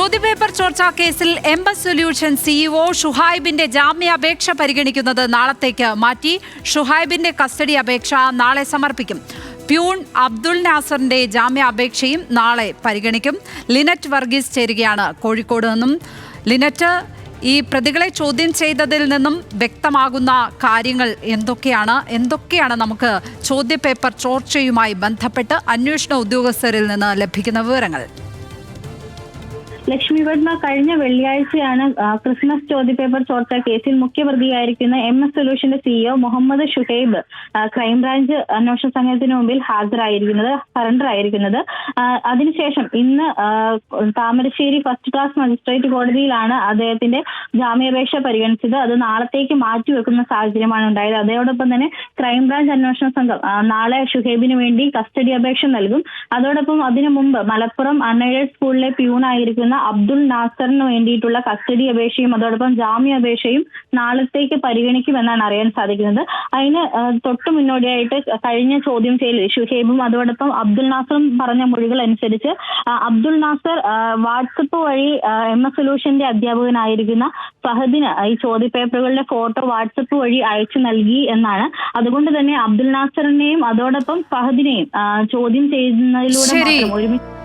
ചോദ്യപേപ്പർ ചോർച്ചാ കേസിൽ എംബസ് solution CEO ഷുഹൈബിന്റെ ജാമ്യാപേക്ഷ പരിഗണിക്കുന്നത് നാളത്തേക്ക് മാറ്റി. ഷുഹൈബിന്റെ കസ്റ്റഡി അപേക്ഷ നാളെ സമർപ്പിക്കും. പ്യൂൺ അബ്ദുൾ നാസറിന്റെ ജാമ്യാപേക്ഷയും നാളെ പരിഗണിക്കും. ലിനറ്റ് വർഗീസ് ചേരുകയാണ് കോഴിക്കോട് നിന്നും. ലിനറ്റ്, ഈ പ്രതികളെ ചോദ്യം ചെയ്തതിൽ നിന്നും വ്യക്തമാകുന്ന കാര്യങ്ങൾ എന്തൊക്കെയാണ് നമുക്ക് ചോദ്യപേപ്പർ ചോർച്ചയുമായി ബന്ധപ്പെട്ട് അന്വേഷണ ഉദ്യോഗസ്ഥരിൽ നിന്ന് ലഭിക്കുന്ന വിവരങ്ങൾ? ലക്ഷ്മി പത്മ, കഴിഞ്ഞ വെള്ളിയാഴ്ചയാണ് ക്രിസ്മസ് ചോദ്യപേപ്പർ ചോർച്ച കേസിൽ മുഖ്യപ്രതിയായിരിക്കുന്ന എംഎസ് സൊല്യൂഷന്റെ സിഇഒ മുഹമ്മദ് ഷുഹൈബ് ക്രൈംബ്രാഞ്ച് അന്വേഷണ സംഘത്തിന് മുമ്പിൽ സറണ്ടർ ആയിരിക്കുന്നത്. അതിനുശേഷം ഇന്ന് താമരശ്ശേരി ഫസ്റ്റ് ക്ലാസ് മജിസ്ട്രേറ്റ് കോടതിയിലാണ് അദ്ദേഹത്തിന്റെ ജാമ്യാപേക്ഷ പരിഗണിച്ചത്. അത് നാളത്തേക്ക് മാറ്റിവെക്കുന്ന സാഹചര്യമാണ് ഉണ്ടായത്. അതോടൊപ്പം തന്നെ ക്രൈംബ്രാഞ്ച് അന്വേഷണ സംഘം നാളെ ഷുഹൈബിന് വേണ്ടി കസ്റ്റഡി അപേക്ഷ നൽകും. അതോടൊപ്പം അതിനു മുമ്പ് മലപ്പുറം അൺഎയ്ഡഡ് സ്കൂളിലെ പ്യൂണായിരിക്കുന്ന അബ്ദുൾ നാസറിന് വേണ്ടിയിട്ടുള്ള കസ്റ്റഡി അപേക്ഷയും അതോടൊപ്പം ജാമ്യാപേക്ഷയും നാളത്തേക്ക് പരിഗണിക്കുമെന്നാണ് അറിയാൻ സാധിക്കുന്നത്. അതിന് തൊട്ടു മുന്നോടിയായിട്ട് കഴിഞ്ഞ ചോദ്യം ചെയ്യൽ ഷുഹൈബും അതോടൊപ്പം അബ്ദുൾ നാസറും പറഞ്ഞ മൊഴികൾ അനുസരിച്ച് അബ്ദുൾ നാസർ വാട്സപ്പ് വഴി എംഎസ് സൊല്യൂഷന്റെ അധ്യാപകനായിരിക്കുന്ന ഫഹദിന് ഈ ചോദ്യപേപ്പറുകളുടെ ഫോട്ടോ വാട്സപ്പ് വഴി അയച്ചു നൽകി എന്നാണ്. അതുകൊണ്ട് തന്നെ അബ്ദുൾ നാസറിനെയും അതോടൊപ്പം ഫഹദിനെയും ചോദ്യം ചെയ്യുന്നതിലൂടെ ഒരുമിച്ച്